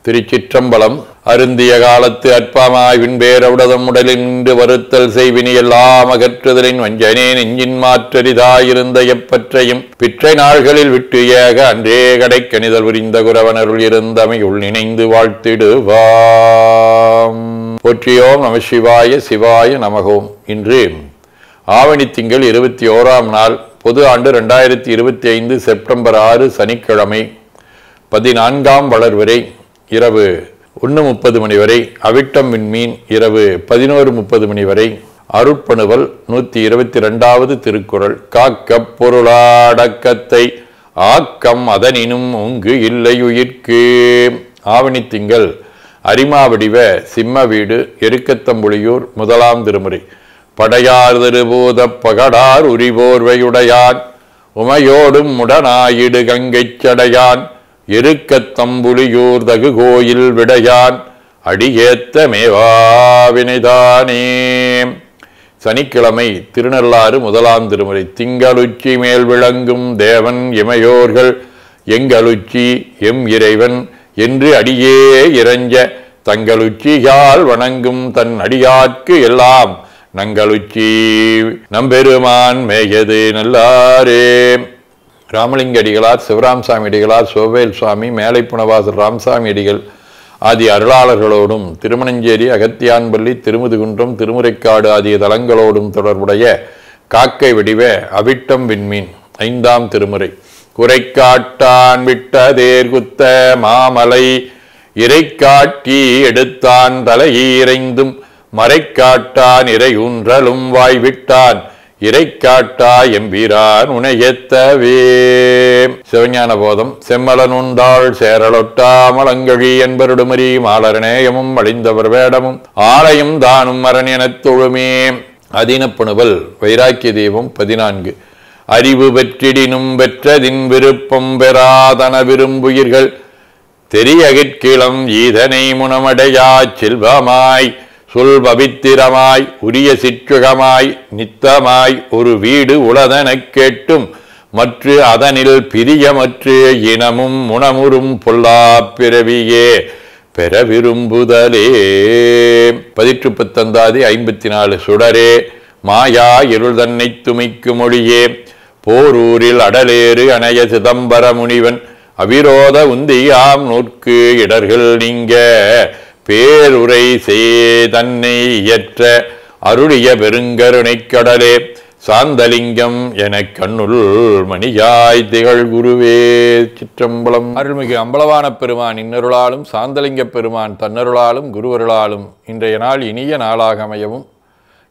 திருச்சிற்றம்பலம். அருந்திய காலத்து அற்பமாய் விண்பேரவுடதம் உடலில் நின்று வருத்தல் செய்வினி எல்லாம் அகற்றுதலின் வஞ்சனே நெஞ்சின் மாற்றரிதாயிருந்த எப்பற்றையும் பிற்றை நாள்களில் விட்டு ஏக அன்றே கடை கணிதல் புரிந்த குரவனருள் இருந்தமையுள் நினைந்து வாழ்த்திடுவாம். போற்றியோம் நம சிவாய சிவாய நமகோம். இன்று ஆவணி திங்கள் 21ஆம் நாள், பொது ஆண்டு 2025 செப்டம்பர் 6 சனிக்கிழமை, 14ஆம் வளர்வரை இரவு 1:30 மணி வரை, அவிட்டம் விண்மீன் இரவு 11:30 மணி வரை, அருட்பணுவல் 122வது திருக்குறள். காக்கப் பொருளாடக்கத்தை ஆக்கம் அதனினும் உங்கு இல்லை உயிர்க்கு. ஆவணி திங்கள் அரிமாவடிவ சிம்ம வீடு, எருக்கத்தம்புலியூர், 1ஆம் திருமுறை. படையார் திருபூத பகடார் உரிபோர்வையுடையான் உமையோடும் முடனாயிடு கங்கைச் சடையான் எருக்கத்தம்புலியூர் தகு கோயில் விடையான் அடியேத்த மேவாவினைதானே. சனிக்கிழமை திருநள்ளாறு, 1ஆம் திருமுறை. திங்களுச்சி மேல் விளங்கும் தேவன் இமையோர்கள் எங்களுச்சி எம் இறைவன் என்று அடியே இறைஞ்ச தங்களுச்சியால் வணங்கும் தன் அடியார்க்கு எல்லாம் நங்களுச்சி நம்பெருமான் மேயது நல்லாரே. ராமலிங்க அடிகளார், சிவராமசாமி அடிகளார், சோவேல் சுவாமி, மேலைப்புணவாசல் ராமசாமி அடிகள் ஆதி அருளாளர்களோடும் திருமணஞ்சேரி, அகத்தியான்பள்ளி, திருமுதுகுன்றம், திருமுறைக்காடு ஆகிய தலங்களோடும் தொடர்புடைய காக்கை வடிவ அவிட்டம் விண்மீன், 5ஆம் திருமுறை. குறைக்காட்டான் விட்ட தேர்குத்த மாமலை இறைக்காட்டி எடுத்தான் தலையீரைந்தும் மறைக்காட்டான் இறையூன்றலும் வாய்விட்டான் இறைக்காட்டா எம்பீரான் உனையத்தவே. சிவஞான போதம். செம்மலன் உண்டாள் சேரலொட்டா மலங்கழி என்பருடுமரி மாலரணேயமும் அழிந்தவர் வேடமும் ஆலயம் தானும் அரண் எனத் தொழுமே. அதீனப்புணுவல் வைராக்கிய தீபம் 14. அறிவு பெற்றிடினும் பெற்றதின் விருப்பம் பெறாதன விரும்புயிர்கள் தெரியகிற்கிளம் ஈதனை முனமடையா செல்வமாய் சொல் பவித்திரமாய் உரிய சிற்றுகமாய் நித்தமாய் ஒரு வீடு உளதெனக் கேட்டும் மற்ற அதனில் பிரியமற்று இனமும் முனமுறும் பொல்லா பிறவியே பெற விரும்புதலே. 18 54. சுடரே மாயா இருள் தன்னை துமிக்கு மொழியே போரூரில் அடலேறு அணைய சிதம்பர முனிவன் அவிரோத உந்தியாம் நூற்கு இடர்கள் நீங்க பேருரை தன்னை இயற்ற அருளிய பெருங்கருணைக் கடலே சாந்தலிங்கம் என கண்ணுள் மணியாய் திகழ் குருவே. சிற்றம்பலம். அருள்மிகு அம்பலவான பெருமான் இன்னருளாலும் சாந்தலிங்க பெருமான் தன்னருளாலும் குருவருளாலும் இன்றைய நாள் இனிய நாளாக அமையவும்,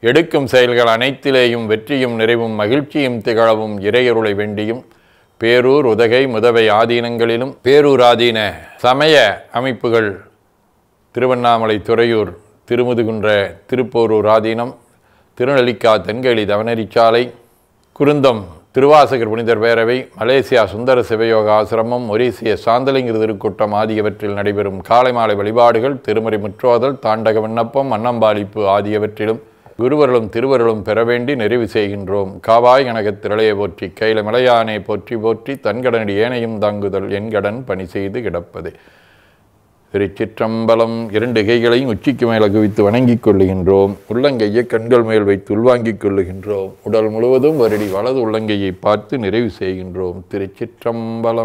எடுக்கும் செயல்கள் அனைத்திலேயும் வெற்றியும் நிறைவும் மகிழ்ச்சியும் திகழவும் இறையருளை வேண்டியும், பேரூர் உதகை முதவை ஆதீனங்களிலும் பேரூர் ஆதீன சமய அமைப்புகள் திருவண்ணாமலை, துறையூர், திருமுதுகுன்ற, திருப்போரூர் ஆதீனம், திருநெல்லிக்கா தென்கேலி தவனரிச்சாலை, குருந்தம் திருவாசகர் புனிதர் பேரவை, மலேசியா சுந்தர சிவயோக ஆசிரமம், மொரீசிய சாந்தலிங்கர் திருக்கூட்டம் ஆகியவற்றில் நடைபெறும் காலை மாலை வழிபாடுகள், திருமுறை முற்றோதல், தாண்டக விண்ணப்பம், அன்னம்பாளிப்பு ஆகியவற்றிலும் குருவர்களும் திருவருளும் பெற வேண்டி நிறைவு செய்கின்றோம். காவாய் கனகத் திரளையை போற்றி கையில மலையானே போற்றி போற்றி தன்கடனடி ஏனையும் தாங்குதல் என்கடன் பணி செய்து கிடப்பதே. திருச்சிற்றம்பலம். 2 கைகளையும் உச்சிக்கு மேல் குவித்து வணங்கிக் கொள்ளுகின்றோம். உள்ளங்கையை கண்கள் மேல் வைத்து உள்வாங்கிக் கொள்ளுகின்றோம். உடல் முழுவதும் வருடி வலது உள்ளங்கையை பார்த்து நிறைவு செய்கின்றோம். திருச்சிற்றம்பலம்.